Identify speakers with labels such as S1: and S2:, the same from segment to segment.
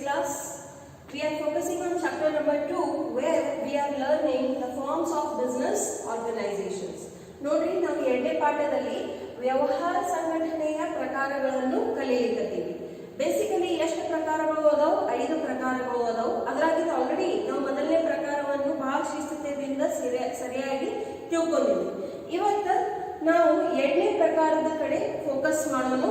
S1: class. We are focusing on chapter number 2 where we are learning the forms of business organizations. ನೋಡ್ರಿ ನಾವು ಎರಡನೇ ಪಾಠದಲ್ಲಿ ವ್ಯವಹಾರ ಸಂಘಟನೆಯ ಪ್ರಕಾರಗಳನ್ನು ಕಲಿಯಲಿದ್ದೀವಿ. ಬೇಸಿಕಲಿ ಎಷ್ಟು ಪ್ರಕಾರಗಳು ಅದಾವು? 5 ಪ್ರಕಾರಗಳು ಅದಾವು. ಅದರಾಗಿದ್ದು ಆಲ್ರೆಡಿ ನಾವು ಮೊದಲನೇ ಪ್ರಕಾರವನ್ನು ಬಹಳ ಶಿಸ್ತತೆಯಿಂದ ಸರಿಯಾಗಿ ತಿಳ್ಕೊಂಡಿದ್ವಿ. ಇವತ್ತು ನಾವು ಎರಡನೇ ಪ್ರಕಾರದ ಕಡೆ ಫೋಕಸ್ ಮಾಡೋಣ.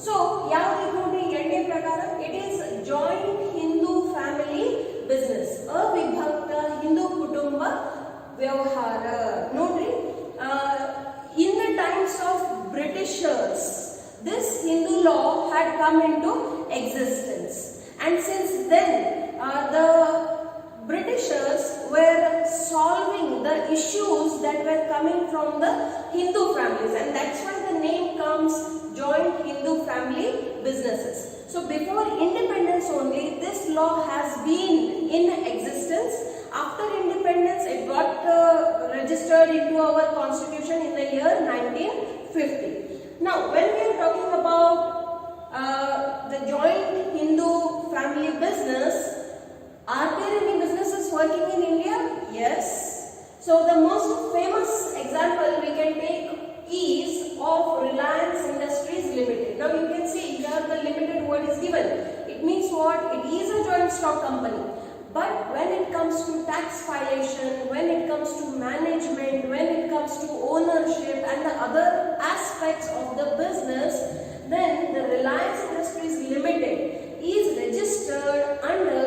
S1: ಸೊ ಯಾವುದು ನೋಡಿ ಎರಡನೇ ಪ್ರಕಾರ? It is joint Hindu family business, ಅವಿಭಕ್ತ ಹಿಂದೂ ಕುಟುಂಬ ವ್ಯವಹಾರ. ನೋಡ್ರಿ, in the times of Britishers, this Hindu law had come into existence, and since then the Britishers were solving the issues that were coming from the Hindu families, and that's why the name comes joint Hindu family businesses. So before independence only this law has been in existence. After independence it got registered into our constitution in the year 1950. Now when we are talking about the joint Hindu family business, are there any businesses working in India? Yes. So the most famous example we can take is of Reliance Industries Limited. Now you can see here the limited word is given. It means what? It is a joint stock company. But when it comes to tax violation, when it comes to management, when it comes to ownership and the other aspects of the business, then the Reliance Industries Limited is registered under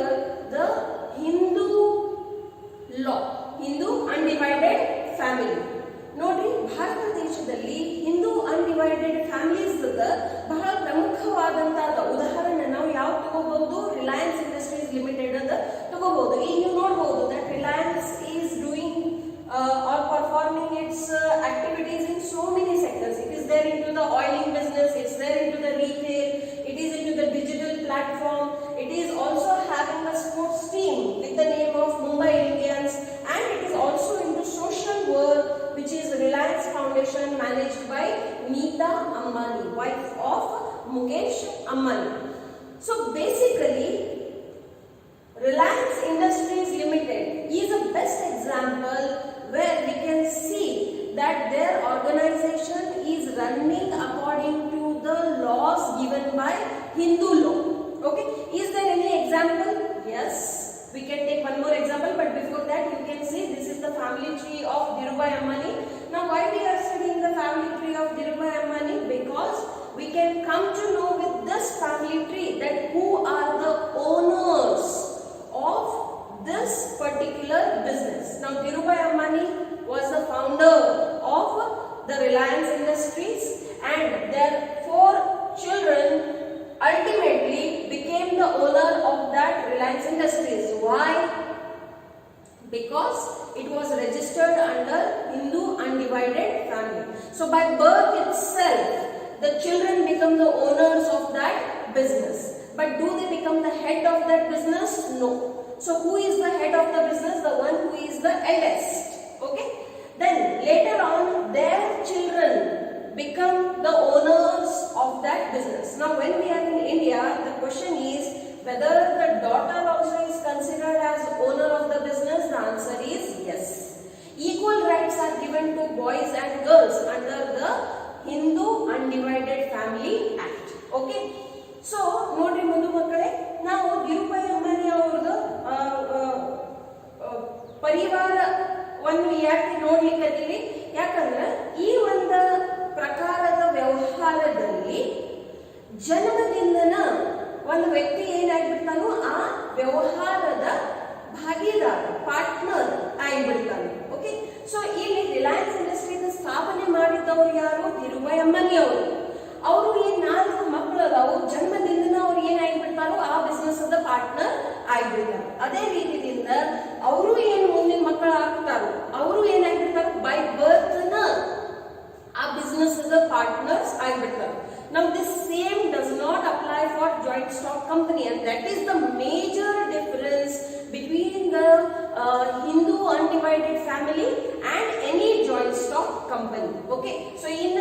S1: the Hindu law, Hindu undivided family. ನೋಡಿ, ಭಾರತ ದೇಶದಲ್ಲಿ Hindu undivided families ಬಹಳ ಪ್ರಮುಖವಾದಂತಹ ಉದಾಹರಣೆ ನಾವು ಯಾವ ತಗೋಬಹುದು? Reliance industries limited ಅಂತ ತಗೋಬಹುದು. ಈಗ ನೀವು ನೋಡಬಹುದು that Reliance is doing or performing its activities in so many sectors. It is there into the oiling business, it's there into the retail, it is into the digital platform, it is also having a sports team with the name of Mumbai Indians, and it is also into social work, which is Reliance Foundation managed by Neeta Ambani, wife of Mukesh Ambani. So basically Reliance Industries Limited is a best example where we can see that their organization is running according to the laws given by Hindu law. Okay, is there any example? Yes, we can take one more example, but before that you can see this is the family tree of Dhirubhai Ambani. Now why we are studying the family tree of Dhirubhai Ambani? Because we can come to know with this family tree that who are the owners of this particular business. Now Dhirubhai Ambani was the founder of the Reliance Industries, and their 4 children ultimately became the owner of that Reliance Industries. Why? Because it was registered under Hindu undivided family. So by birth itself the children become the owners of that business. But do they become the head of that business? No. So who is the head of the business? The one who is the eldest. Okay. Then later on their children become the owners of that business. Now when we are in India, the question is whether the daughter also is considered as owner of the business. The answer is yes. Equal rights are given to boys and girls under the Hindu Undivided Family Act. Okay. So ನೋಡ್ರಿ ಮುಂದೆ ಮಕ್ಕಳೇ, ನಾವು ಧೀರುಭಾಯಿ ಅಂಬಾನಿ ಅವ್ರದ್ದು ಪರಿವಾರವನ್ನು ಯಾಕೆ ನೋಡ್ಲಿಕ್ಕತ್ತೀವಿ? ಯಾಕಂದ್ರೆ ಈ ಒಂದು ಪ್ರಕಾರದ ವ್ಯವಹಾರದಲ್ಲಿ ಜನ್ಮದಿಂದನ ಒಂದು ವ್ಯಕ್ತಿ ಏನಾಗ್ಬಿಡ್ತಾನೋ ಆ ವ್ಯವಹಾರದ ಭಾಗಿದಾರ, ಪಾರ್ಟ್ನರ್ ಆಗಿಬಿಡ್ತಾನೆ. ಓಕೆ, ಸೊ ಇಲ್ಲಿ ರಿಲಯನ್ಸ್ ಇಂಡಸ್ಟ್ರೀಸ್ ಸ್ಥಾಪನೆ ಮಾಡಿದವರು ಯಾರು? ಧೀರುಭಾಯಿ ಅಂಬಾನಿ ಅವರು. ಅವರು ಏನ್ 4 ಮಕ್ಕಳು ಅದಾವು, ಜನ್ಮದಿಂದ ಅವ್ರು ಏನಾಗಿಬಿಡ್ತಾರೋ ಆ ಬಿಸ್ನೆಸ್ ಅದ ಪಾರ್ಟ್ನರ್ ಆಗಿಬಿಡ್ತಾರೆ. ಅದೇ ರೀತಿಯಿಂದ ಅವರು ಏನು ಮುಂದಿನ ಮಕ್ಕಳು ಆಗ್ತಾರೋ ಅವರು ಏನಾಗಿಬಿಡ್ತಾರೋ ಬೈ ಬರ್ತ್ ನ ಆ ಬಿಸ್ನೆಸ್ ಅದ ಪಾರ್ಟ್ನರ್ಸ್ ಆಗಿಬಿಡ್ತಾರೆ. Now this same does not apply for joint stock company, and that is the major difference between the Hindu undivided family and any joint stock company. Okay, so in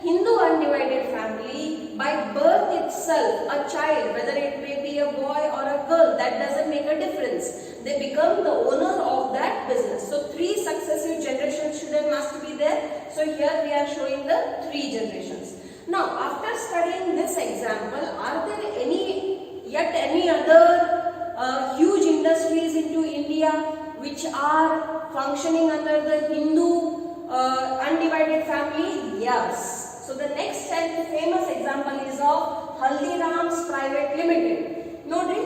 S1: Hindu undivided family, by birth itself, a child, whether it may be a boy or a girl, that doesn't make a difference. They become the owner of that business. So 3 successive generations must be there. So here we are showing the 3 generations. Now after studying this example, are there any other huge industries into India which are functioning under the Hindu undivided family? Yes. So the next and famous example is of Haldiram's Private Limited. Nodri,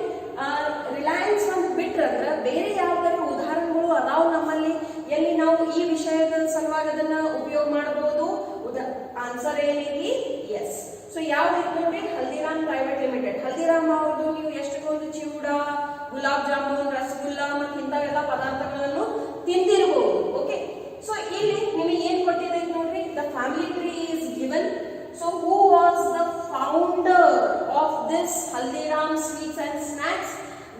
S1: Reliance ಅಂತ ಬಿಟ್ಟರೆ ಬೇರೆ ಯಾವ್ದಾದ್ರು ಉದಾಹರಣೆಗಳು ಅದಾವ ನಮ್ಮಲ್ಲಿ ಎಲ್ಲಿ ನಾವು ಈ ವಿಷಯದ ಸಲುವಾಗಿ ಅದನ್ನ ಉಪಯೋಗ ಮಾಡಬಹುದು? ಆನ್ಸರ್ ಏನೈತಿ? ಎಸ್. ಸೊ ಯಾವ್ದೈತಿ ನೋಡ್ರಿ, ಹಲ್ದಿರಾಮ್ ಪ್ರೈವೇಟ್ ಲಿಮಿಟೆಡ್. ಹಲ್ದಿರಾಮ್ ಅವ್ರದ್ದು ನೀವು ಎಷ್ಟೊಂದು ಚಿವುಡ, ಗುಲಾಬ್ ಜಾಮೂನ್, ರಸಗುಲ್ಲಾ ಮತ್ತು ಇಂಥವೆಲ್ಲ ಪದಾರ್ಥಗಳನ್ನು ತಿಂದಿರಬಹುದು. ಓಕೆ, ಸೊ ಇಲ್ಲಿ ನಿಮಗೆ ಏನ್ ಕೊಟ್ಟಿದ್ದೈತಿ ನೋಡ್ರಿ, the family tree is given. So who was the founder of this Haldiram Sweets and Snacks?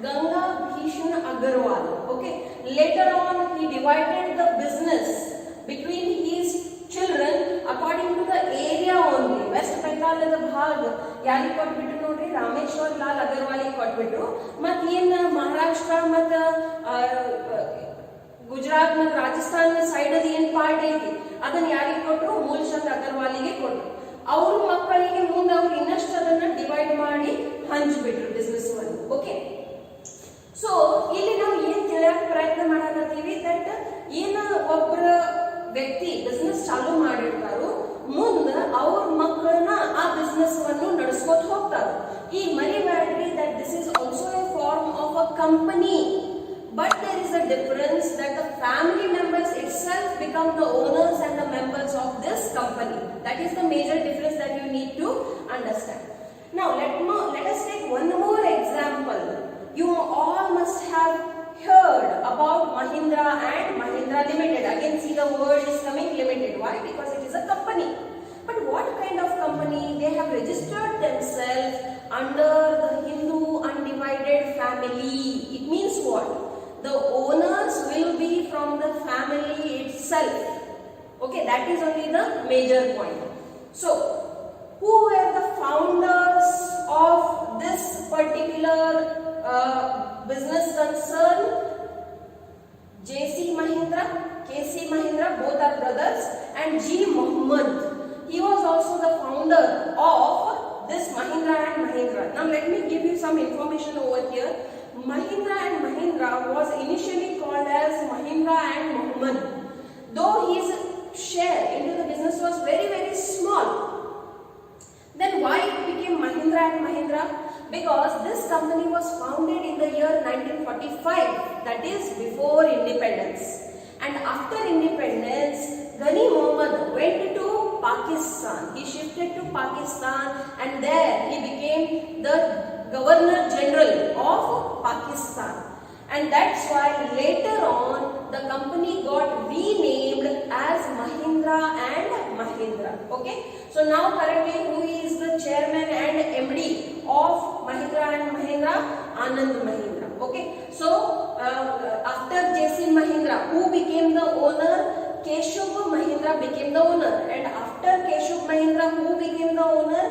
S1: Ganga Bhishun Agarwal. Okay, later on he divided the business between his children according to the area only. West Bengal the ಭಾಗ ಯಾರಿಗೆ ಕೊಟ್ಬಿಟ್ರು ನೋಡ್ರಿ, ರಾಮೇಶ್ವರ್ ಲಾಲ್ ಅಗರ್ವಾಲ್ ಗೆ ಕೊಟ್ಬಿಟ್ರು. ಮತ್ ಏನ್ ಮಹಾರಾಷ್ಟ್ರ ಮತ್ತ ಗುಜರಾತ್ ಮತ್ತು Rajasthan side ಅದ ಏನ್ ಪಾರ್ಟ್ ಐತಿ ಅದನ್ನ ಯಾರಿಗೆ ಕೊಟ್ರು, ಮೂಲ್ಚಂದ್ ಅಗರ್ವಾಲಿಗೆ ಕೊಟ್ರು. ಅವ್ರ ಮಕ್ಕಳಿಗೆ ಮುಂದೆ ಅವ್ರು ಇನ್ನಷ್ಟು ಅದನ್ನ ಡಿವೈಡ್ ಮಾಡಿ ಹಂಚ್ಬಿಟ್ರು ಬಿಸ್ನೆಸ್ ಅನ್ನು. ಓಕೆ, ಸೊ ಇಲ್ಲಿ ನಾವು ಏನ್ ತಿಳಿಯಕ್ ಪ್ರಯತ್ನ ಮಾಡಕತ್ತೀವಿ, ದಟ್ ಏನ ಒಬ್ಬರ ವ್ಯಕ್ತಿ ಬಿಸ್ನೆಸ್ ಚಾಲೂ ಮಾಡಿರ್ತಾರೋ ಮುಂದೆ ಅವ್ರ ಮಕ್ಕಳನ್ನ ಆ ಬಿಸ್ನೆಸ್ ಅನ್ನು ನಡೆಸ್ಕೊತ ಹೋಗ್ತಾರೆ. ಈಗ ಮರಿಬೇಡ್ರಿ that this is also a form of a company. But there is a difference that the family members itself become the owners and the members of this company. That is the major difference that you need to understand. Now let us take one more example. You all must have heard about Mahindra and Mahindra Limited. Again, see the word is coming limited. Why? Because it is a company. But what kind of company? They have registered themselves under the Hindu undivided family. It means what? The owners will be from the family itself. Okay, that is only the major point. So, who were the founders of this particular business concern? J.C. Mahindra, K.C. Mahindra, both are brothers, and G. Mohammed. He was also the founder of this Mahindra and Mahindra. Now, let me give you some information over here. Mahindra and Mahindra was initially called as Mahindra and Mohammed, though his share into the business was very, very small. Then why it became Mahindra and Mahindra? Because this company was founded in the year 1945, that is before independence. And after independence, Ghani Mohammed went to Pakistan. He shifted to Pakistan and there he became the Governor General of Pakistan. And that's why later on the company got renamed as Mahindra and Mahindra. Okay, so now currently who is the chairman and MD of Mahindra and Mahindra? Anand Mahindra. Okay, so after J.C. Mahindra, who became the owner? Keshub Mahindra became the owner, and after Keshub Mahindra, who became the owner?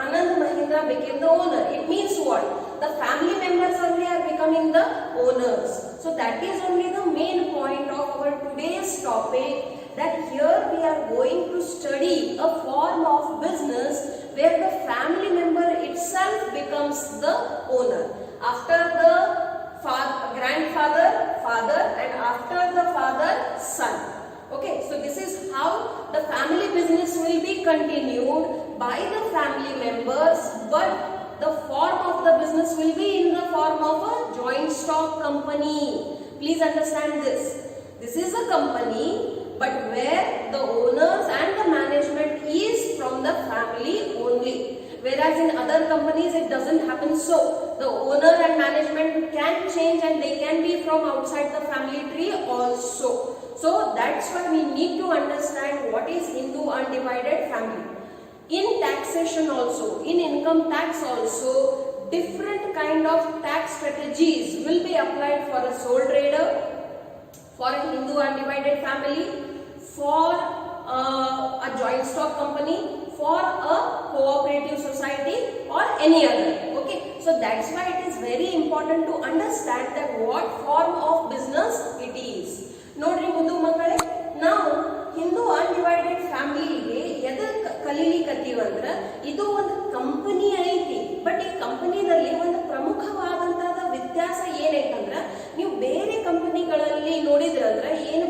S1: Anand Mahindra became the owner. It means what? The family members only are becoming the owners. So that is only the main point of our today's topic, that here we are going to study a form of business where the family member itself becomes the owner. After the grandfather, father, and after the father, son. Okay, so this is how the family business will be continued by the family members, but the form of the business will be in the form of a joint stock company. Please understand this. This is a company, but where the owners and the management is from the family only. Whereas in other companies it doesn't happen so. The owner and management can change and they can be from outside the family tree also. So that's why we need to understand what is Hindu undivided family. In taxation also, in income tax also, different kind of tax strategies will be applied for a sole trader, for a Hindu undivided family, for a joint stock company, for a cooperative society or any other. Okay, So that's why it is very important to understand that what form of business it is. ನೋಡ್ರಿ ಮುದ್ದು ಮಕ್ಕಳೇ, ನಾವು Hindu undivided ಫ್ಯಾಮಿಲಿಗೆ ಎದಕ್ಕೆ ಕಲೀಲಿಕತ್ತೀವಂದ್ರ ಇದು ಒಂದು company ಐತಿ. But ಈ ಕಂಪನಿದಲ್ಲಿ ಒಂದು ಪ್ರಮುಖವಾದಂತಹ ವ್ಯತ್ಯಾಸ ಏನೈತಂದ್ರ, ನೀವು ಬೇರೆ ಕಂಪನಿಗಳಲ್ಲಿ ನೋಡಿದ್ರಂದ್ರ ಏನು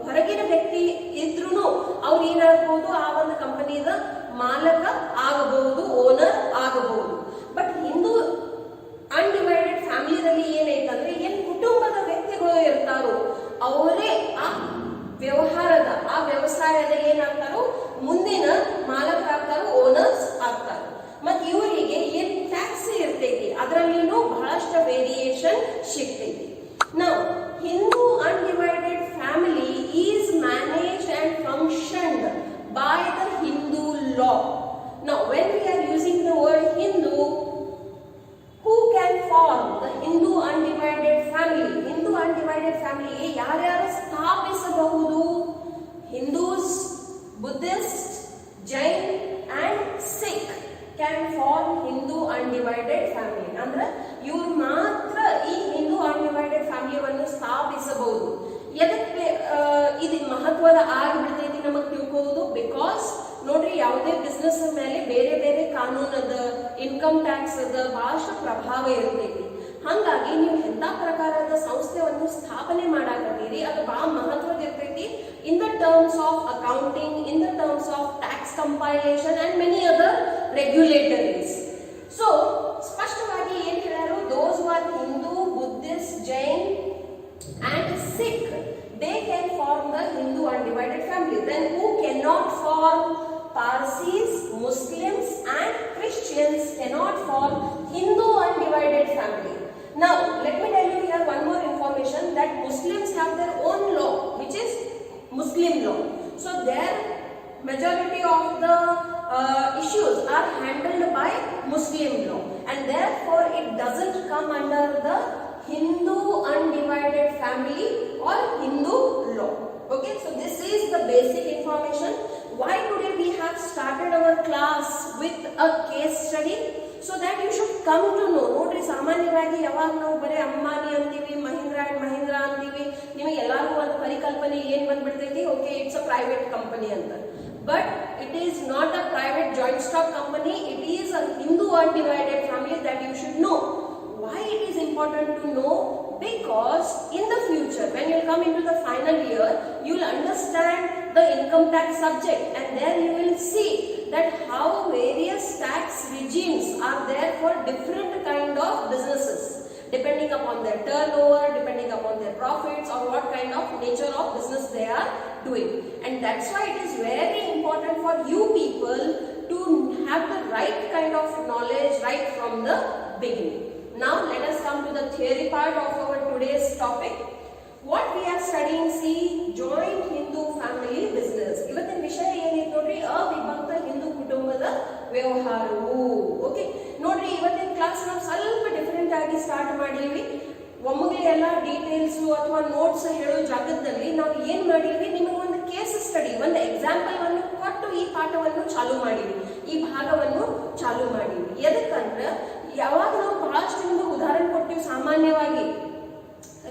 S1: ಹೊರಗಿನ ವ್ಯಕ್ತಿ ಇದ್ರೂ ಅವ್ರು ಏನಾಗಬಹುದು, ಆ ಒಂದು ಕಂಪನಿದ ಮಾಲಕ ಆಗಬಹುದು, ಓನರ್ ಆಗಬಹುದು. ಬಟ್ ಹಿಂದೂ ಅನ್ಡಿವೈಡೆಡ್ ಫ್ಯಾಮಿಲಿದಲ್ಲಿ ಏನೈತಂದ್ರೆ ಏನ್ ಕುಟುಂಬದ ವ್ಯಕ್ತಿಗಳು ಇರ್ತಾರೋ ಅವರೇ ಆ ವ್ಯವಹಾರದ ಆ ವ್ಯವಸಾಯದ ಏನಾಗ್ತಾರೋ ಮುಂದಿನ ಮಾಲಕರಾಗ್ತಾರೋ, ಓನರ್ಸ್ ಆಗ್ತಾರೋ. ಮತ್ ಇವರಿಗೆ ಏನ್ ಟ್ಯಾಕ್ಸ್ ಇರ್ತೈತಿ ಅದರಲ್ಲಿನೂ ಬಹಳಷ್ಟು ವೇರಿಯೇಷನ್ ಸಿಗ್ತೈತಿ. ನಾವು Hindu undivided family is managed and functioned by the Hindu law. Now when we are using the word Hindu, who can form the Hindu undivided family? Hindu undivided family ಯಾರ್ಯಾರು ಸ್ಥಾಪಿಸಬಹುದು? Hindus, Buddhist, Jain and Sikh can form Hindu undivided family. ಅಂದ್ರೆ ಇವರು ಮಾತ್ರ ಈ Hindu undivided ಫ್ಯಾಮಿಲಿಯನ್ನು ಸ್ಥಾಪಿಸಬಹುದು. ಎದಕ್ಕೆ ಇದು ಮಹತ್ವದ ಆಗಿಬಿಡ್ತೈತಿ ನಮಗೆ ತಿಳ್ಕೋದು? ಬಿಕಾಸ್ ನೋಡ್ರಿ, ಯಾವುದೇ ಬಿಸ್ನೆಸ್ ಮೇಲೆ ಬೇರೆ ಬೇರೆ ಕಾನೂನದ, ಇನ್ಕಮ್ ಟ್ಯಾಕ್ಸ್ ಅದ ಬಹಳಷ್ಟು ಪ್ರಭಾವ ಇರ್ತೈತಿ. ಹಾಗಾಗಿ ನೀವು ಎಂತ ಪ್ರಕಾರದ ಸಂಸ್ಥೆಯನ್ನು ಸ್ಥಾಪನೆ ಮಾಡಾಕತ್ತೀರಿ ಅದು ಬಹಳ ಮಹತ್ವದ ಇರ್ತೈತಿ in the terms of accounting, in the terms of tax compilation and many other regulatories. So ಸ್ಪಷ್ಟವಾಗಿ ಏನ್ ಹೇಳ್ಯಾರು, those are Hindu, Buddhist, Jain and Sikh, they can form the Hindu undivided family. Then who cannot form? Parsis, Muslims and Christians cannot form Hindu undivided family. Now let me tell you here one more information, that Muslims have their own law which is Muslim law. So their majority of the issues are handled by Muslim law and therefore it doesn't come under the Hindu undivided family or Hindu law. Okay, so this is the basic information. Why today we have started our class with a case study, so that you should come to know. ನೋಡ್ರಿ, ಸಾಮಾನ್ಯವಾಗಿ ಯಾವಾಗ ನಾವು ಬರೀ ಅಂಬಾನಿ ಅಂತೀವಿ, Mahindra and Mahindra ಅಂತೀವಿ, ನಿಮಗೆ ಎಲ್ಲರಿಗೂ ಒಂದು ಪರಿಕಲ್ಪನೆ ಏನ್ ಬಂದ್ಬಿಡ್ತೈತಿ, okay it's a private company ಅಂತ. But it is not a private joint stock company, it is a Hindu undivided family that you should know. Why it is important to know? Because in the future when you come into the final year you will understand the income tax subject and there you will see that how various tax regimes are there for different kind of businesses depending upon their turnover, depending upon their profits or what kind of nature of business they are doing. And that's why it is very important for you people to have the right kind of knowledge right from the beginning. Now let us come to the theory part of our today's topic. What we are studying, see, joint Hindu family business. ಇವತ್ತಿನ ವಿಷಯ ಏನೈತೆ ನೋಡ್ರಿ, ಅವಿಭಕ್ತ ಹಿಂದೂ ಕುಟುಂಬದ ವ್ಯವಹಾರವು. Okay ನೋಡ್ರಿ, ಇವತ್ತಿನ class ನಾವು ಸ್ವಲ್ಪ ಡಿಫರೆಂಟ್ ಆಗಿ ಸ್ಟಾರ್ಟ್ ಮಾಡೀವಿ. ಒಮ್ಮೆ ಎಲ್ಲ ಡೀಟೇಲ್ಸ್ ಅಥವಾ ನೋಟ್ಸ್ ಹೇಳೋ ಜಾಗದಲ್ಲಿ ನಾವು ಏನ್ ಮಾಡೀವಿ, ನಿಮಗೆ ಒಂದು ಕೇಸ್ ಸ್ಟಡಿ, ಒಂದು ಎಕ್ಸಾಂಪಲ್ ಅನ್ನು ಕೊಟ್ಟು ಈ ಪಾಠವನ್ನು ಚಾಲೂ ಮಾಡೀವಿ, ಈ ಭಾಗವನ್ನು ಚಾಲೂ ಮಾಡೀವಿ. ಎದಕ್ಕಂದ್ರೆ ಯಾವಾಗ ನಾವು ಬಹಳಷ್ಟು ನಿಮ್ಗೆ ಉದಾಹರಣೆ ಕೊಡ್ತೀವಿ, ಸಾಮಾನ್ಯವಾಗಿ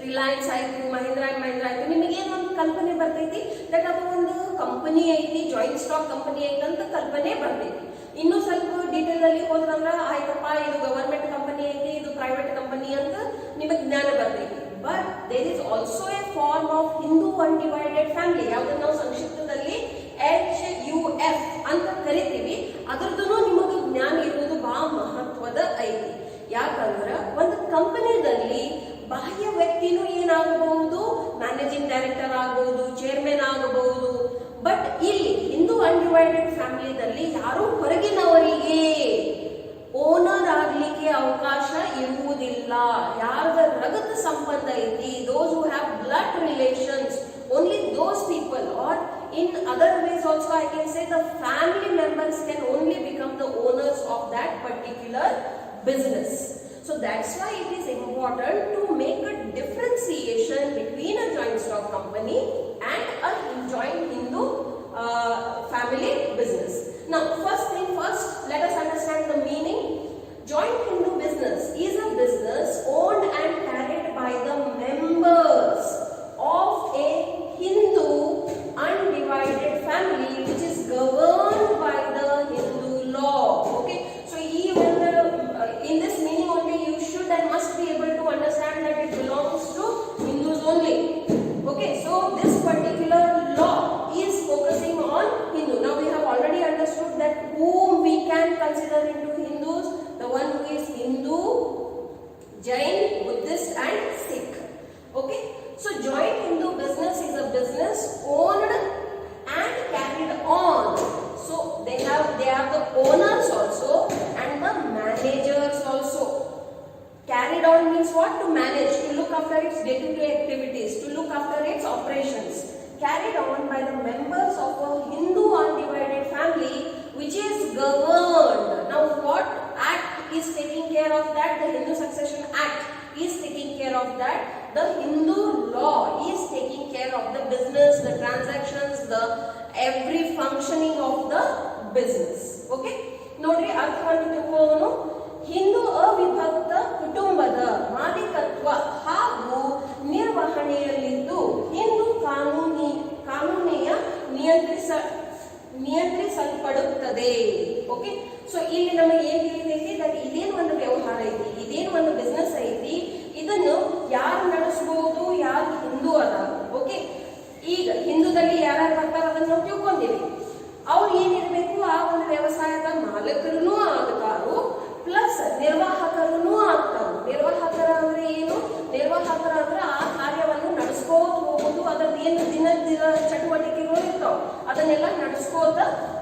S1: ರಿಲಯನ್ಸ್ ಆಯ್ತು, ಮಹೀಂದ್ರಾ ಅಂಡ್ ಮಹೀಂದ್ರಾ ಆಯ್ತು, ನಿಮಗೆ ಏನೊಂದು ಕಲ್ಪನೆ ಬರ್ತೈತಿ ದಟ್ ಅದು ಒಂದು ಕಂಪನಿ ಐತಿ, ಜಾಯಿಂಟ್ ಸ್ಟಾಕ್ ಕಂಪನಿ ಐತಿ ಅಂತ ಕಲ್ಪನೆ ಬರ್ತೈತಿ. ಇನ್ನು ಸ್ವಲ್ಪ ಡೀಟೇಲ್ ಅಲ್ಲಿ ಹೋದ್ರಂದ್ರ ಆಯ್ತಪ್ಪ ಇದು ಗವರ್ಮೆಂಟ್ ಕಂಪನಿ ಐತಿ, ಇದು ಪ್ರೈವೇಟ್ ಕಂಪನಿ ಅಂತ ನಿಮಗೆ ಜ್ಞಾನ ಬರ್ತೈತಿ. But there is also a form of Hindu undivided family, ಯಾವ್ದನ್ನ ನಾವು ಸಂಕ್ಷಿಪ್ತದಲ್ಲಿ HUF ಅಂತ ಕರಿತೀವಿ. ಅದ್ರದ್ದು ನಿಮಗೆ ಜ್ಞಾನ ಇರುವುದು ಬಹಳ ಮಹತ್ವದ ಐತಿ. ಯಾಕಂದ್ರ ಒಂದು ಕಂಪನಿಯಲ್ಲಿ ಬಾಹ್ಯ ವ್ಯಕ್ತಿನೂ ಏನಾಗಬಹುದು, ಮ್ಯಾನೇಜಿಂಗ್ ಡೈರೆಕ್ಟರ್ ಆಗಬಹುದು, ಚೇರ್ಮನ್ ಆಗಬಹುದು. ಬಟ್ ಇಲ್ಲಿ ಹಿಂದೂ ಅನ್ಡಿವೈಡೆಡ್ ಫ್ಯಾಮಿಲಿದಲ್ಲಿ ಯಾರು ಹೊರಗಿನವರಿಗೆ ಓನರ್ ಆಗ್ಲಿಕ್ಕೆ ಅವಕಾಶ ಇರುವುದಿಲ್ಲ. ಯಾರದ ರಗತ ಸಂಬಂಧ ಐತಿ, those who have blood relations, only those people, or in other ways also I can say the family members can only become the owners of that particular business. So that's why it is important to make a differentiation between a joint stock company and a joint Hindu family business. Now first thing first, let us understand the meaning. Joint Hindu business. ಈ Jain, Buddhist and Sikh. Okay, so joint Hindu business is a business owned and carried on. So they are the owners also and the managers also. Carried on means what? To manage, to look after its day-to-day activities, to look after its operations. Carried on by the members of a Hindu undivided family which is governed. Now what act is taking care of that? The Hindu Succession Act is taking care of that. The Hindu law is taking care of the business, the transactions, the every functioning of the business. Okay, ನೋಡ್ರಿ ಅರ್ಥವನ್ನು ತಿಳ್ಕೊಳ್ಳೋಣ. ಹಿಂದೂ ಅವಿಭಕ್ತ ಕುಟುಂಬದ ಮಾಲೀಕತ್ವ ಹಾಗೂ ನಿರ್ವಹಣೆಯಲ್ಲಿದ್ದು Hindu ಕಾನೂನಿಯ ನಿಯಂತ್ರಿಸಲ್ಪಡುತ್ತದೆ. Okay, so ಇಲ್ಲಿ ನಮಗೆ ಏನ್ ತಿಳಿದೈತಿ, ಇದೇನು ಒಂದು ವ್ಯವಹಾರ ಐತಿ, ಇದೇನು ಒಂದು ಬಿಸ್ನೆಸ್ ಐತಿ, ಇದನ್ನು ಯಾರು ನಡೆಸಬಹುದು, ಯಾರು ಹಿಂದೂ ಅದ. ಓಕೆ, ಈಗ ಹಿಂದೂದಲ್ಲಿ ಯಾರ್ಯಾರು ಬರ್ತಾರ ಅದನ್ನ ನಾವು ತಿಳ್ಕೊಂಡಿವಿ. ಅವ್ರು ಏನಿರ್ಬೇಕು, ಆ ಒಂದು ವ್ಯವಸಾಯದ ಮಾಲಕರೂ ಆಗ್ತಾರು ಪ್ಲಸ್ ನಿರ್ವಾಹಕರೂ ಆಗ್ತಾರು. ನಿರ್ವಾಹಕರ ಅಂದ್ರೆ ಏನು? ನಿರ್ವಾಹಕರ ಅಂದ್ರೆ ಆ ಕಾರ್ಯವನ್ನು ನಡೆಸ್ಕೋತ ಹೋಗುದು, ಅದ್ರದ್ದು ಏನು ದಿನ ಚಟುವಟಿಕೆಗಳು ಇರ್ತಾವ ಅದನ್ನೆಲ್ಲ ನಡೆಸ್ಕೋತ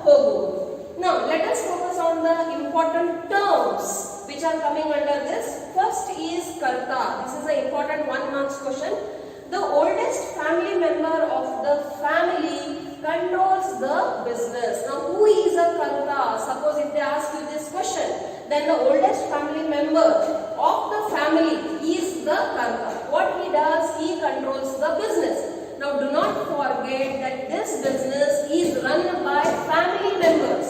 S1: ಹೋಗುವುದು. Now let us focus on the important terms which are coming under this. First is karta. This is an important 1 marks question. The oldest family member of the family controls the business. Now who is a karta? Suppose if they ask you this question, then the oldest family member of the family is the karta. What he does, he controls the business. Now do not forget that this business is run by family members.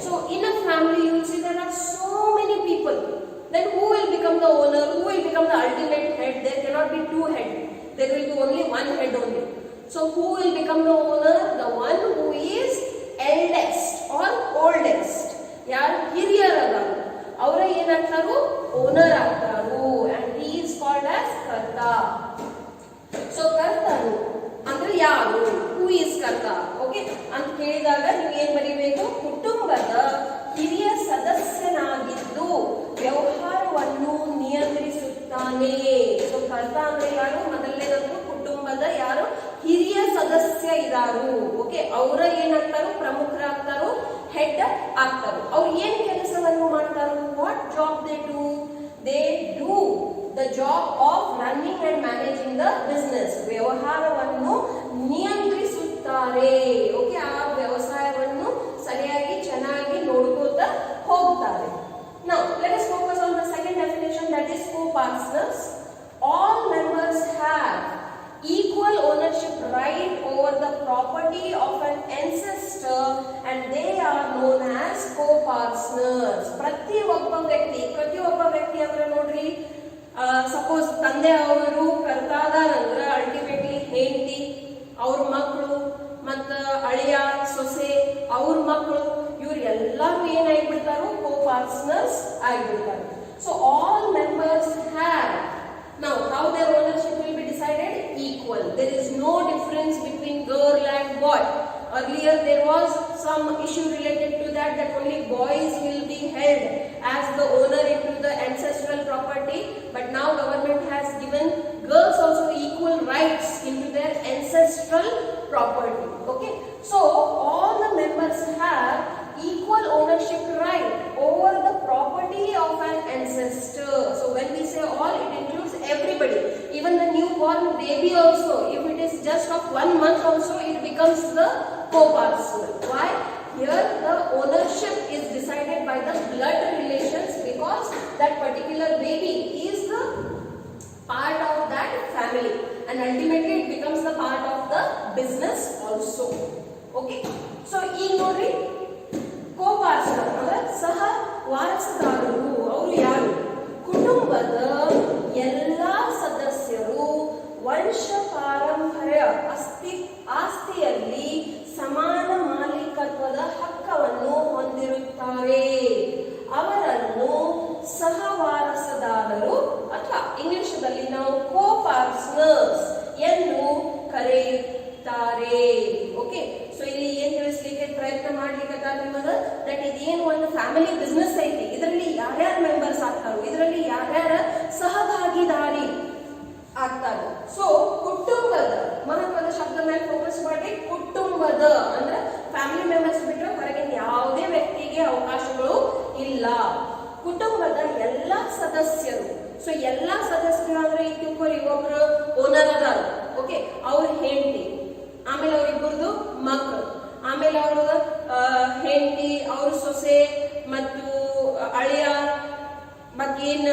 S1: So in a family you will see there are so many people. Then who will become the owner? Who will become the ultimate head? There cannot be two heads. There will be only one head only. So who will become the owner? The one who is eldest or oldest. ಯಾರು ಹಿರಿಯರಲ್ಲ ಅವರ ಏನಾಗ್ತಾರು, owner ಆಗ್ತಾರು. and he is called as karta. So ಕರ್ತನು ಅಂದ್ರೆ ಯಾರು? who is karta? Okay ಅಂತ ಕೇಳಿದಾಗ ನೀವು ಏನ್ ಬರೀಬೇಕು, ಕುಟುಂಬದ ಹಿರಿಯ ಸದಸ್ಯನಾಗಿದ್ದು ವ್ಯವಹಾರವನ್ನು ನಿಯಂತ್ರಿಸುತ್ತಾನೆ. ಸೊ ಕರ್ತ ಅಂದ್ರೆ ಯಾರು? ಮೊದಲನೇದಂತೂ ಕುಟುಂಬದ ಯಾರು ಹಿರಿಯ ಸದಸ್ಯ ಇದಾರು. ಓಕೆ, ಅವರ ಏನಾಗ್ತಾರೋ, ಪ್ರಮುಖರಾಗ್ತಾರೋ, ಹೆಡ್ ಆಗ್ತಾರೋ. ಅವ್ರು ಏನ್ ಕೆಲಸವನ್ನು ಮಾಡ್ತಾರೋ, what job they do? They do the job of running and managing the business. ವ್ಯವಹಾರವನ್ನು ನಿಯಂತ್ರಿಸುತ್ತಾರೆ. ಓಕೆ, ಆ ವ್ಯವಸಾಯವನ್ನು ಸರಿಯಾಗಿ ಚೆನ್ನಾಗಿ ನೋಡ್ಕೋತಾ ಹೋಗ್ತಾರೆ. Now let us focus on the second definition, that is co-partners. All members have equal ownership right over the property of an ancestor and they are known as co-partners. ಪ್ರತಿಯೊಬ್ಬ ವ್ಯಕ್ತಿ ಅಂದ್ರೆ ನೋಡ್ರಿ, ಸಪೋಸ್ ತಂದೆ ಅವರು ಕರ್ತಾದಾರಂದ್ರೆ ಅಲ್ಟಿಮೇಟ್ಲಿ ಹೆಂಡತಿ, ಅವ್ರ ಮಕ್ಕಳು ಮತ್ತ ಅಳಿಯ ಸೊಸೆ ಅವ್ರ ಮಕ್ಕಳು ಇವ್ರು ಎಲ್ಲರೂ ಏನಾಗ್ಬಿಡ್ತಾರೋ, co-partners ಆಗಿಬಿಡ್ತಾರೆ. So all members have. Now how their ownership will be decided? Equal. There is no difference between girl and boy. Earlier there was some issue related to that only boys will be held as the owner into the ancestral property, but now government has given girls also equal rights into their ancestral property. Okay, so all the members have equal ownership right over the property of an ancestor. So when we say all, it includes everybody, even the newborn baby also. If it is just of 1 month also, it becomes the co-partner. Why? Here the ownership is decided by the blood relations, because that particular baby is the part of that family and ultimately it becomes the part of the business also. Okay, so ee nodri co-partner ಅಂದ್ರೆ ಸಹ ವಾರಸುದಾರರು. ಅವರು ಯಾರು? ಕುಟುಂಬದ ಎಲ್ಲಾ ಸದಸ್ಯರು ವಂಶ ಪಾರಂಪರ್ಯ ಆಸ್ತಿಯಲ್ಲಿ ಸಮಾನ ಮಾಲೀಕತ್ವದ ಹಕ್ಕನ್ನು ಹೊಂದಿರುತ್ತಾರೆ. ಅವರನ್ನು ಸಹವಾರಸುದಾರರು ಅಥವಾ ಇಂಗ್ಲಿಷದಲ್ಲಿ ನಾವು co-partners ಎಂದು ಕರೆಯುತ್ತಾರೆ. ಓಕೆ, ಸೊ ಇಲ್ಲಿ ಏನ್ ತಿಳಿಸ್ಲಿಕ್ಕೆ ಪ್ರಯತ್ನ ಮಾಡ್ಲಿಕ್ಕೆ ನಿಮಗ ದಟ್ ಇದೇನು ಒಂದು ಫ್ಯಾಮಿಲಿ ಬಿಸ್ನೆಸ್ ಐತಿ, ಇದರಲ್ಲಿ ಯಾರ್ಯಾರು ಮೆಂಬರ್ಸ್ ಆಗ್ತಾರೋ, ಇದರಲ್ಲಿ ಯಾರ್ಯಾರ ಸಹಭಾಗಿ ಏನಾಗ್ತೈತಿ, ಕುಟುಂಬದ ಅಂದ್ರೆ ಫ್ಯಾಮಿಲಿ ಮೆಂಬರ್ಸ್ ಬಿಟ್ಟರೆ ಹೊರಗಿನ ಯಾವುದೇ ವ್ಯಕ್ತಿಗೆ ಅವಕಾಶಗಳು ಇಲ್ಲ. ಕುಟುಂಬದ ಎಲ್ಲಾ ಸದಸ್ಯರು. ಸೊ ಎಲ್ಲಾ ಸದಸ್ಯರು ಅಂದ್ರೆ ಈಗ ತಿಳ್ಕೊರಿ, ಒಬ್ರು ಓನರ್ ಅದಾರ, ಓಕೆ, ಅವ್ರ ಹೆಂಡತಿ, ಆಮೇಲೆ ಅವ್ರಿಬ್ಬರದು ಮಕ್ಕಳು, ಆಮೇಲೆ ಅವ್ರ ಹೆಂಡತಿ, ಅವ್ರ ಸೊಸೆ ಮತ್ತು ಅಳಿಯ, ಮತ್ತೇನ್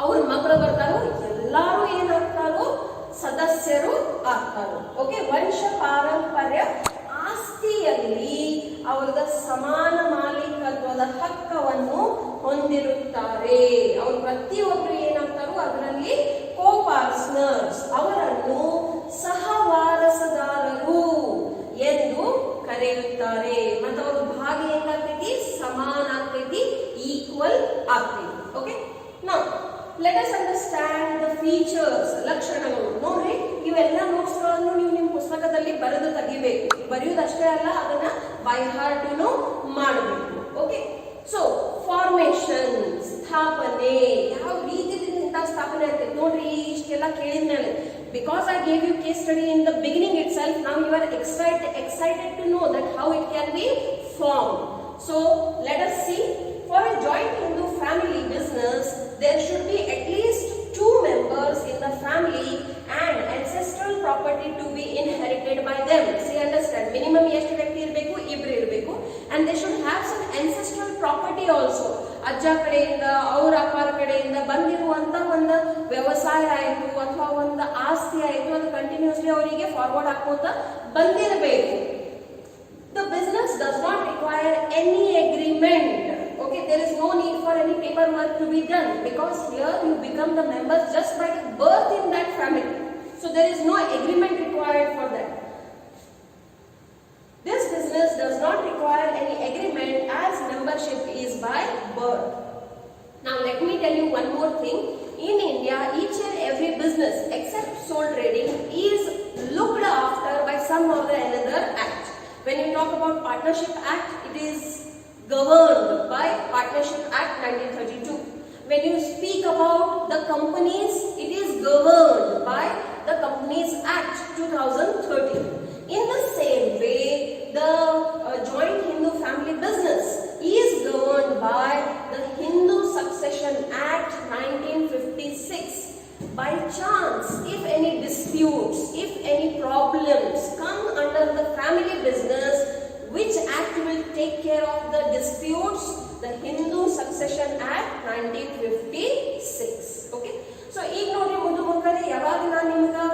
S1: ಅವ್ರ ಮಕ್ಕಳು ಬರ್ತಾರೋ ಎಲ್ಲಾರು ಏನಾಗ್ತಾರೋ ಸದಸ್ಯರು ಆಗ್ತಾರೋ. ಓಕೆ, ವಂಶ ಪಾರಂಪರ್ಯ ಆಸ್ತಿಯಲ್ಲಿ ಅವರದ ಸಮಾನ ಮಾಲೀಕತ್ವದ ಹಕ್ಕವನ್ನು ಹೊಂದಿರುತ್ತಾರೆ. ಅವರು ಪ್ರತಿಯೊಬ್ಬರು ಏನಾಗ್ತಾರೋ ಅದರಲ್ಲಿ ಕೋ ಪಾರ್ಟ್ನರ್ಸ್, ಅವರನ್ನು ಸಹವಾರಸದಾರರು ಎಂದು ಕರೆಯುತ್ತಾರೆ. ಮತ್ತು ಅವ್ರ ಭಾಗ ಏನಾಗ್ತೈತಿ, ಸಮಾನ ಆಗ್ತೈತಿ, ಈಕ್ವಲ್ ಆಗ್ತೈತಿ. ಓಕೆ, ನಾವು let us understand the features, ಲಕ್ಷಣಗಳು. ನೋಡ್ರಿ, ಇವೆಲ್ಲ ನೋಟ್ಸ್ ಗಳನ್ನು ನೀವು ನಿಮ್ಮ ಪುಸ್ತಕದಲ್ಲಿ ಬರೆದು ತೆಗಿಬೇಕು. ಬರೆಯುವುದಷ್ಟೇ ಅಲ್ಲ, ಅದನ್ನ ಬೈ ಹಾರ್ಟ್ ಮಾಡಬೇಕು. ಓಕೆ, ಸೊ ಫಾರ್ಮೇಶನ್, ಸ್ಥಾಪನೆ, ಯಾವ ರೀತಿಯಿಂದ ಸ್ಥಾಪನೆ ಆಗ್ತೈತೆ ನೋಡ್ರಿ. ಇಷ್ಟೆಲ್ಲ ಕೇಳಿದ್ಮೇಲೆ, because I gave you case study in the beginning itself, now you are excited to know that how it can be formed. So let us see. For a joint Hindu family business, there should be at least 2 members in the family and ancestral property to be inherited by them. See, understand, minimum ಎಷ್ಟು ವ್ಯಕ್ತಿ ಇರಬೇಕು, ಇಬ್ರು ಇರಬೇಕು, and they should have some ancestral property also. ಅಜ್ಜ ಕಡೆಯಿಂದ, ಅವ್ರ ಅಪ್ಪಾರ ಕಡೆಯಿಂದ ಬಂದಿರುವಂತ ಒಂದು ವ್ಯವಸಾಯ ಆಯಿತು ಅಥವಾ ಒಂದು ಆಸ್ತಿ ಆಯಿತು, ಅದು ಕಂಟಿನ್ಯೂಸ್ಲಿ ಅವರಿಗೆ ಫಾರ್ವರ್ಡ್ ಹಾಕೋತ ಬಂದಿರಬೇಕು. The business does not require any agreement. Okay, there is no need for any paperwork to be done, because here you become the members just by the birth in that family. So there is no agreement required for that. This business does not require any agreement as membership is by birth. Now let me tell you one more thing. In India, each and every business except sole trading is looked after by some or the another act. When you talk about Partnership Act, it is governed by Partnership Act 1932. When you speak about the companies, it is governed by the Companies Act 2013. In the same way, the joint Hindu family business is governed by the Hindu Succession Act 1956. By chance, if any disputes, if any problems come under the family business, which act will take care of the disputes? The Hindu Succession Act 1956. Okay, so ಈಗ ನೋಡಿ ಮುಂದೆ ಮಕ್ಕಳೇ, ಯಾವಾಗ ನಾನು ನಿಮ್ಗೆ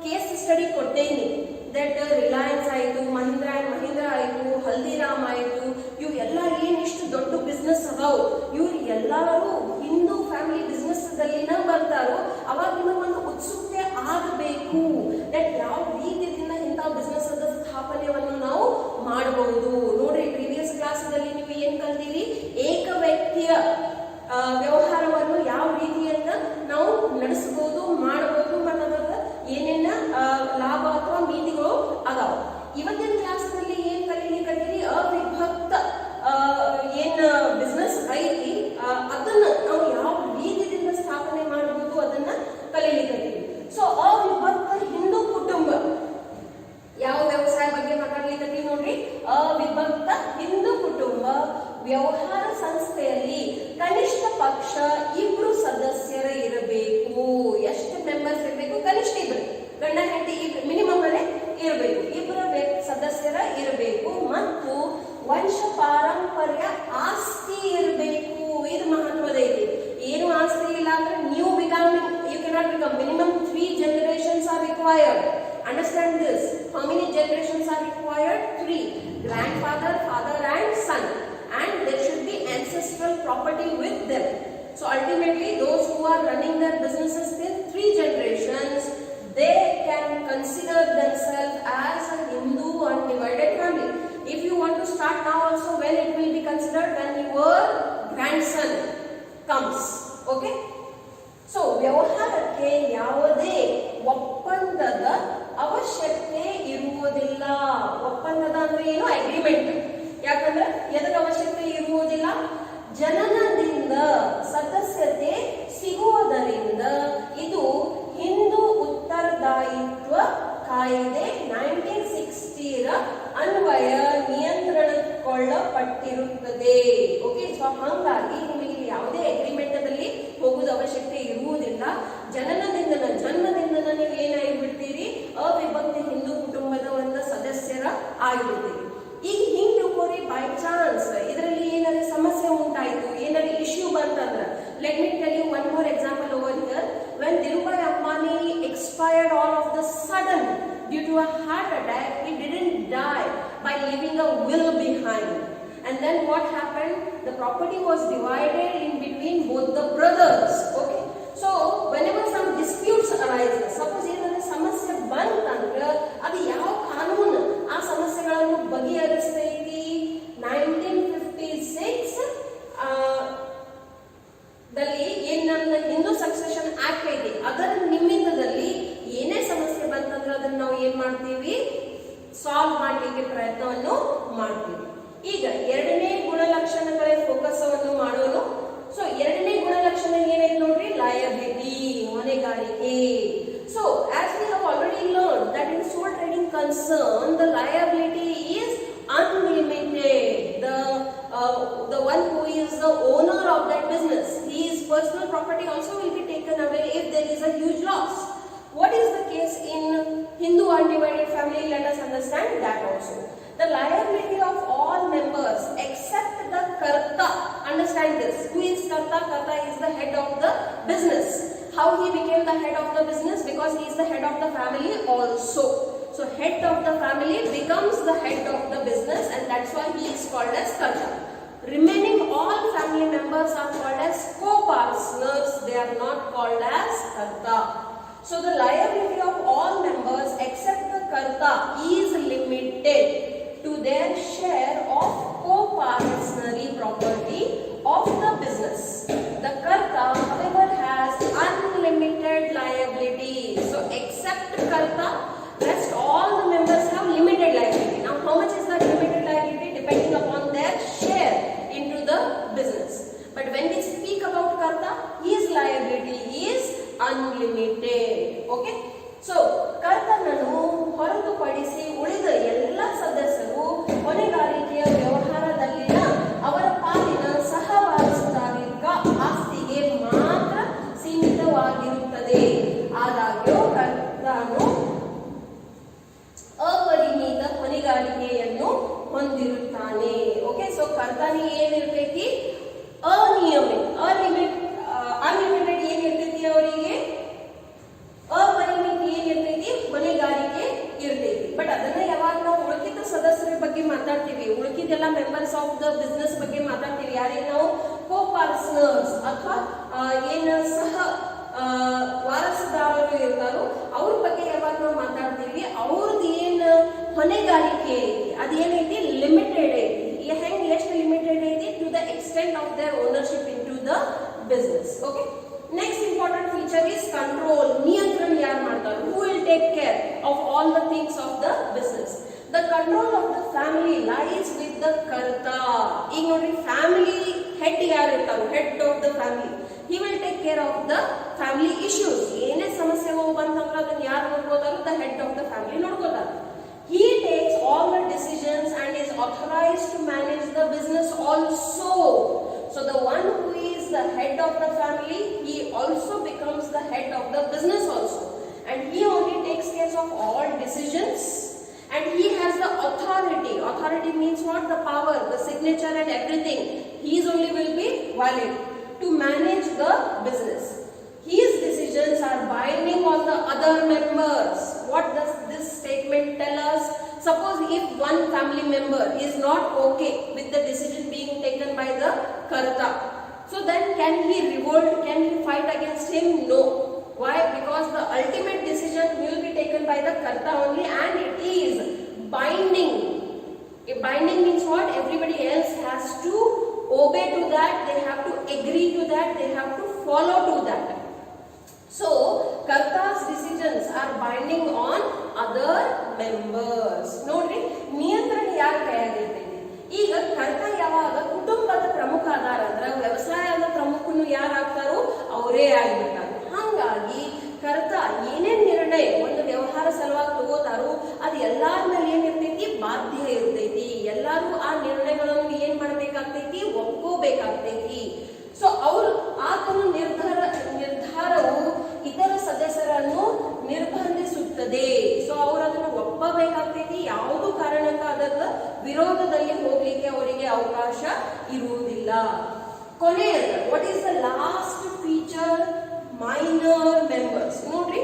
S1: case study ಕೊಟ್ಟೇನಿ, that Reliance ಆಯಿತು, Mahindra and Mahindra ಆಯಿತು, ಹಲ್ದಿರಾಮ್ ಆಯಿತು, ಇವು ಎಲ್ಲ ಏನಿಷ್ಟು ದೊಡ್ಡ ಬಿಸ್ನೆಸ್ ಅದಾವು, ಇವ್ರು ಎಲ್ಲರೂ ಹಿಂದೂ ಫ್ಯಾಮಿಲಿ ಬಿಸ್ನೆಸ್ ದಲ್ಲಿನ ಬರ್ತಾರೋ, ಅವಾಗ ನಿಮಗೆ ಒಂದು ಉತ್ಸುಕತೆ ಆಗಬೇಕು ದಟ್ ಯಾವ ರೀತಿಯಿಂದ ಇಂಥ ಬಿಸ್ನೆಸ್ ಅದ ಸ್ಥಾಪನೆಯನ್ನು ನಾವು ಮಾಡಬಹುದು. ನೋಡ್ರಿ, ಪ್ರೀವಿಯಸ್ ಕ್ಲಾಸ್ದಲ್ಲಿ ನೀವು ಏನ್ ಕಲ್ತೀರಿ, ಏಕ ವ್ಯಕ್ತಿಯ ವ್ಯವಹಾರವನ್ನು ಯಾವ ರೀತಿಯನ್ನ ನಾವು ನಡೆಸಬಹುದು, ಮಾಡಬಹುದು, ಮತ್ತು ಅದರ ಏನೇನ ಲಾಭ ಅಥವಾ ಮಿತಿಗಳು ಅದಾವ. ಇವತ್ತಿನ ಕ್ಲಾಸ್ನಲ್ಲಿ ಏನ್ ಕಲೀಲಿಕತ್ತೀರಿ, ಅವಿಭಕ್ತ ಏನ್ ಬಿಸ್ನೆಸ್ ಐತಿ ಅದನ್ನ ನಾವು ಯಾವ ರೀತಿಯಿಂದ ಸ್ಥಾಪನೆ ಮಾಡಬಹುದು ಅದನ್ನ ಕಲೀಲಿಕತ್ತೀವಿ. ಸೊ ಅವಿಭಕ್ತ ಹಿಂದೂ ಕುಟುಂಬ ಯಾವ ವ್ಯವಸಾಯ ಬಗ್ಗೆ ಮಾತಾಡ್ಲಿಕತ್ತೀವಿ ನೋಡ್ರಿ. ಅವಿಭಕ್ತ ಹಿಂದೂ ಕುಟುಂಬ ವ್ಯವಹಾರ ಸಂಸ್ಥೆಯಲ್ಲಿ ಕನಿಷ್ಠ ಪಕ್ಷ 2 ಸದಸ್ಯರ ಇರಬೇಕು. ಎಷ್ಟು ಮೆಂಬರ್ಸ್ ಇರಬೇಕು? ಕನಿಷ್ಠ 2, ಗಂಡ ಹೆಂಡತಿ ಮಿನಿಮಮ್ ಅಲ್ಲೇ ಇರಬೇಕು, 2 ಸದಸ್ಯರ ಇರಬೇಕು. ಮತ್ತು ವಂಶ ಪಾರಂಪರ್ಯ ಆಸ್ತಿ ಇರಬೇಕು. ಇದು ಮಹತ್ವದೈತಿ. ಏನು ಆಸ್ತಿ ಇಲ್ಲ ಅಂದ್ರೆ you cannot become. Minimum 3 generations are required. Understand this. How many generations are required? 3. Grandfather, father and son. And there should be ancestral property with them. So ultimately, those who are running their businesses in 3 generations, they can consider themselves as a Hindu undivided family. If you want to start now also, when it will be considered? When your grandson comes. Okay? So ವ್ಯವಹಾರಕ್ಕೆ ಯಾವುದೇ ಒಪ್ಪಂದದ ಅವಶ್ಯಕತೆ ಇರುವುದಿಲ್ಲ. ಒಪ್ಪಂದದ ಅಂದ್ರೆ ಏನು? Agreement. ಯಾಕಂದ್ರೆ ಎದರ ಅವಶ್ಯಕತೆ ಇರುವುದಿಲ್ಲ? ಜನನದಿಂದ ಸದಸ್ಯತೆ ಸಿಗುವುದರಿಂದ. ಇದು ಹಿಂದೂ ಉತ್ತರದಾಯಿತ್ವ ಕಾಯ್ದೆ 1960 ಆಗಿಬಿಡ್ತೀವಿ. ಈಗ ಹಿಂಗ್ ತಿಳ್ಕೊರಿ, ಬೈ ಚಾನ್ಸ್ ಇದರಲ್ಲಿ ಏನಾದ್ರು ಸಮಸ್ಯೆ ಉಂಟಾಯ್ತು, ಏನಾದ್ರು ಇಶ್ಯೂ ಬಂತಂದ್ರ, let me tell you one more example over here. When Dhirubhai Ambani expired all of the sudden due to a heart attack, he didn't die by leaving a will behind. And then what happened? The property was divided in between both the brothers. Okay. So whenever some disputes arises, suppose ಏನಾದ್ರು ಸಮಸ್ಯೆ ಬಂತಂದ್ರೆ ಅದು ಯಾವ ಕಾನೂನು ಆ ಸಮಸ್ಯೆಗಳನ್ನು ಬಗೆಹರಿಸ್ತೈತಿ? 1956 ದಲ್ಲಿ ಏನ್ ನಮ್ಮ ಹಿಂದೂ ಸಕ್ಸೆಷನ್ ಆಕ್ಟ್ ಐತಿ, ಅದರ ನಿಮಿತ್ತದಲ್ಲಿ ಏನೇ ಸಮಸ್ಯೆ ಬಂತಂದ್ರೆ ಅದನ್ನ ನಾವು ಏನ್ ಮಾಡ್ತೀವಿ? ಸಾಲ್ವ್ ಮಾಡ್ಲಿಕ್ಕೆ ಪ್ರಯತ್ನವನ್ನು ಮಾಡ್ತೀವಿ. ಈಗ ಎರಡನೇ ಗುಣಲಕ್ಷಣಗಳ ಫೋಕಸ್ ಅನ್ನು ಮಾಡೋಣ. ಸೊ ಎರಡನೇ ಗುಣಲಕ್ಷಣ ಏನೈತೆ ನೋಡ್ರಿ, ಲಯಬಿಲಿಟಿ, ಹೊಣೆಗಾರಿಕೆ. So as we have already learn that in sole trading concern the liability is unlimited. The one who is the owner of that business, his personal property also will be taken away if there is a huge loss. What is the case in Hindu undivided family? Let us understand that also. The liability of all members except the karta. Understand this. Who is karta? Karta is the head of the business. How he became the head of the business? Because he is the head of the family also. So head of the family becomes the head of the business, and that's why he is called as karta. Remaining all family members are called as co-partners. They are not called as karta. So the liability of all members except the karta is limited to their share of co-partnership property of the business. The karta, however, has unlimited liability. So except karta, rest all the members have limited liability. Now how much is that limited liability? Depending upon their share into the business. But when we speak about karta, his liability is unlimited. Okay. So ಕರ್ತನನ್ನು ಹೊರತುಪಡಿಸಿ ಉಳಿದ ಎಲ್ಲ ಸದಸ್ಯರು ಹೊಣೆಗಾರಿಕೆಯ ವ್ಯವಹಾರದಲ್ಲಿನ ಅವರ ಪಾಲಿನ ಸಹವಾರಸುದಾರಿಕ ಆಸ್ತಿಗೆ ಮಾತ್ರ ಸೀಮಿತವಾಗಿರುತ್ತದೆ. ಆದಾಗ್ಯೂ ಕರ್ತನು ಅಪರಿಮಿತ ಹೊಣೆಗಾರಿಕೆಯನ್ನು ಹೊಂದಿರುತ್ತಾನೆ. ಓಕೆ. ಸೊ ಕರ್ತನಿ ಏನಿರ್ತೈತಿ? ಅನ್ಲಿಮಿಟೆಡ್ ಏನಿರ್ತೈತಿ ಅವರಿಗೆ? ಅಪರಿಮಿತ ಏನಿರ್ತೈತಿ? ಹೊಣೆಗಾರಿಕೆ ಇರ್ತೈತಿ. ಬಟ್ ಅದನ್ನ ಯಾವಾಗ ನಾವು ಉಳಿದ ಸದಸ್ಯರ ಬಗ್ಗೆ ಮಾತಾಡ್ತೀವಿ, ಉಳಿದೆಲ್ಲ ಮೆಂಬರ್ಸ್ ಆಫ್ ದ ಬಿಸ್ನೆಸ್ ಬಗ್ಗೆ ಮಾತಾಡ್ತೀವಿ, ಯಾರಿಗೆ ನಾವು ಕೋ-ಪಾರ್ಟ್ನರ್ಸ್ ಅಥವಾ ಏನ ಸಹ ವಾರಸುದಾರರು ಇರ್ತಾರೋ ಅವ್ರ ಬಗ್ಗೆ ಯಾವಾಗ ನಾವು ಮಾತಾಡ್ತೀವಿ, ಅವ್ರದ್ದು ಏನು ಹೊಣೆಗಾರಿಕೆ ಐತಿ ಅದೇನೈತಿ? ಲಿಮಿಟೆಡ್ ಐತಿ. ಹೆಂಗ್ ಎಷ್ಟು ಲಿಮಿಟೆಡ್ ಐತಿ? To the extent of their ownership in to the business. Okay. Next important feature is control. ನಿಯಂತ್ರಣ ಯಾರು ಮಾಡ್ತಾರೆ? Who will take care of all the things of the business? The control of the family lies with the karta. ಈಗ ನೋಡ್ರಿ, family head ಯಾರು ಇರ್ತಾರೋ, head of the family, he will take care of the family issues. ಏನೇ ಸಮಸ್ಯೆಗಳು ಬಂತಂದ್ರೆ ಅದನ್ನ ಯಾರು ನೋಡ್ಕೋತಾರೋ? the head of the family ನೋಡ್ಕೋತಾರೆ. He takes all the decisions and is authorized to manage the business also. So the one who is the head of the family, he also becomes the head of the business also, and he only takes care of all decisions. And he has the authority. Authority means what? The power, the signature and everything. His only will be valid to manage the business. His decisions are binding on the other members. What does this statement tell us? Suppose if one family member is not okay with the decision being taken by the karta, so then can he revolt? Can he fight against him? No. Why? Because the ultimate decision will be taken by the karta only, and it is binding. A binding means what? Everybody else has to obey to that, they have to agree to that, they have to follow to that. So karta's decisions are binding on other members. Nodri, ನಿಯಂತ್ರಣ ಯಾರ ಕೈಯಾಗಿರ್ತೈತಿ? ಈಗ ಕರ್ತ ಯಾವಾಗ ಕುಟುಂಬದ ಪ್ರಮುಖ ಆಧಾರ ಅಂದ್ರೆ ವ್ಯವಸಾಯದ ಪ್ರಮುಖನು ಯಾರಾಗ್ತಾರೋ ಅವರೇ ಆಗಿರ್ತಾರೆ. ಹಾಗಾಗಿ ಕರ್ತ ಏನೇನ್ ನಿರ್ಣಯ ಒಂದು ವ್ಯವಹಾರ ಸಲುವಾಗಿ ತಗೋತಾರೋ ಅದು ಎಲ್ಲಾರ ಮೇಲೆ ಏನಿರ್ತೈತಿ? ಬಾಧ್ಯ ಇರ್ತೈತಿ. ಎಲ್ಲಾರು ಆ ನಿರ್ಣಯಗಳನ್ನು ಏನ್ ಮಾಡ್ಬೇಕಾಗ್ತೈತಿ? ಒಪ್ಕೋಬೇಕಾಗ್ತೈತಿ. ಸೊ ಅವರು ಆತನ ನಿರ್ಧಾರವು ಇತರ ಸದಸ್ಯರನ್ನು ನಿರ್ಬಂಧಿಸುತ್ತದೆ. ಸೊ ಅವರು ಅದನ್ನು ಒಪ್ಪಬೇಕಾಗ್ತೈತಿ. ಯಾವುದು ಕಾರಣಕ್ಕ ಅದರ ವಿರೋಧದಲ್ಲಿ ಹೋಗ್ಲಿಕ್ಕೆ ಅವರಿಗೆ ಅವಕಾಶ ಇರುವುದಿಲ್ಲ. ಕೊನೆಯದು, what is the last feature? Minor members. ನೋಡ್ರಿ,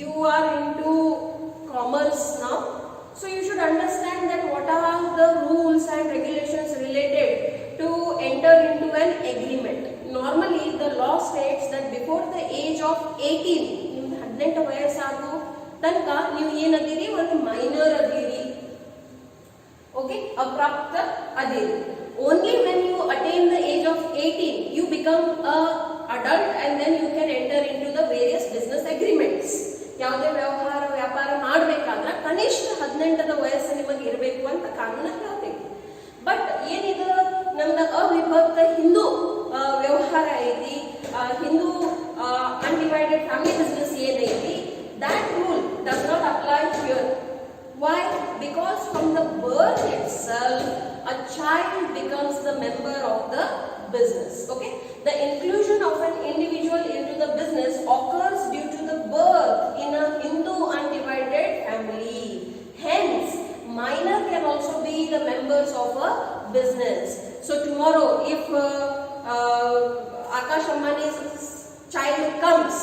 S1: you are into commerce now, so you should understand that what are the rules and regulations related to enter into an agreement. Normally the law states that before the age of 18, ನಿಮ್ದು 18 ವಯಸ್ಸಾಗೋ ತನಕ ನೀವು ಏನದಿರಿ, ಒಂದು minor ಅದಿರಿ, okay, ಅಪ್ರಾಪ್ತ ಅದಿರಿ. Only when you attain the age of 18 you become a adult and then you can enter into the various business agreements. ಯಾವುದೇ ವ್ಯಾಪಾರ ಮಾಡಬೇಕಾದ್ರೆ ಕನಿಷ್ಠ 18ರ ವಯಸ್ಸು ನಿಮಗೆ ಇರಬೇಕು ಅಂತ ಕಾನೂನು ಹೇಳ್ತೈತಿ. ಬಟ್ ಏನಿದು ನಮ್ದು ಅವಿಭಕ್ತ ಹಿಂದೂ ವ್ಯವಹಾರ ಐತಿ, ಹಿಂದೂ ಅನ್ಡಿವೈಡೆಡ್ ಫ್ಯಾಮಿಲಿ ಬಿಸ್ನೆಸ್ ಏನೈತಿ, that rule does not apply here. Why? Because from the birth itself a child becomes the member of the business. Okay, the inclusion of an individual into the business occurs due to the birth in a Hindu undivided family. Hence minor can also be the members of a business. So tomorrow if Akash Ambani's child comes,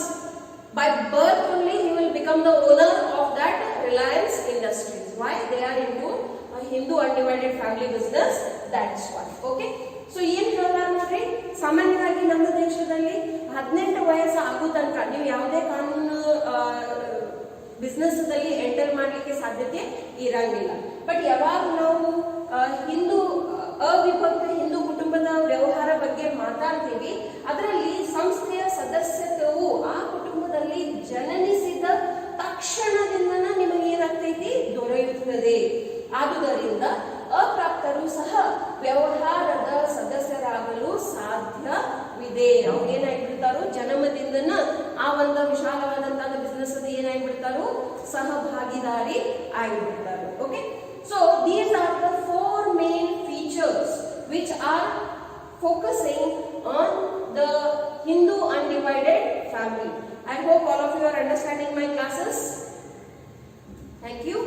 S1: by birth only he will become the owner of that Reliance Industries. Why? They are into a Hindu undivided family business, that's why. Okay, so ಏನ್ ಹೇಳ್ತಾರೆ ನೋಡ್ರಿ, ಸಾಮಾನ್ಯವಾಗಿ ನಮ್ಮ ದೇಶದಲ್ಲಿ 18 ವಯಸ್ಸು ಆಗೋ ತನಕ ನೀವು ಯಾವುದೇ ಕಾನೂನು ಬಿಸ್ನೆಸ್ ದಲ್ಲಿ ಎಂಟರ್ ಮಾಡ್ಲಿಕ್ಕೆ ಸಾಧ್ಯತೆ ಇರಂಗಿಲ್ಲ. ಬಟ್ ಯಾವಾಗ ನಾವು ಹಿಂದೂ ಅವಿಭಕ್ತ ಹಿಂದೂ ಕುಟುಂಬದ ವ್ಯವಹಾರ ಬಗ್ಗೆ ಮಾತಾಡ್ತೀವಿ, ಅದರಲ್ಲಿ ಸಂಸ್ಥೆಯ ಸದಸ್ಯತ್ವವು ಆ ಕುಟುಂಬದಲ್ಲಿ ಜನನಿಸಿದ ತಕ್ಷಣದಿಂದ ನಿಮಗೆ ಏನಾಗ್ತೈತಿ, ದೊರೆಯುತ್ತದೆ. ಆದುದರಿಂದ ಅಪ್ರಾಪ್ತರು ಸಹ ವ್ಯವಹಾರದ ಸದಸ್ಯರಾಗಲು ಸಾಧ್ಯವಿದೆ. ಅವ್ರು ಏನಾಗ್ಬಿಡ್ತಾರೋ ಜನ್ಮದಿಂದನ ಆ ಒಂದು ವಿಶಾಲವಾದಂತಹ ಬಿಸ್ನೆಸ್ ಅದು ಏನಾಗ್ಬಿಡ್ತಾರೋ ಸಹಭಾಗಿದಾರಿ ಆಗಿಬಿಡ್ತಾರೆ. Okay, so these are the 4 main features which are focusing on the Hindu undivided family. I hope all of you are understanding my classes. Thank you.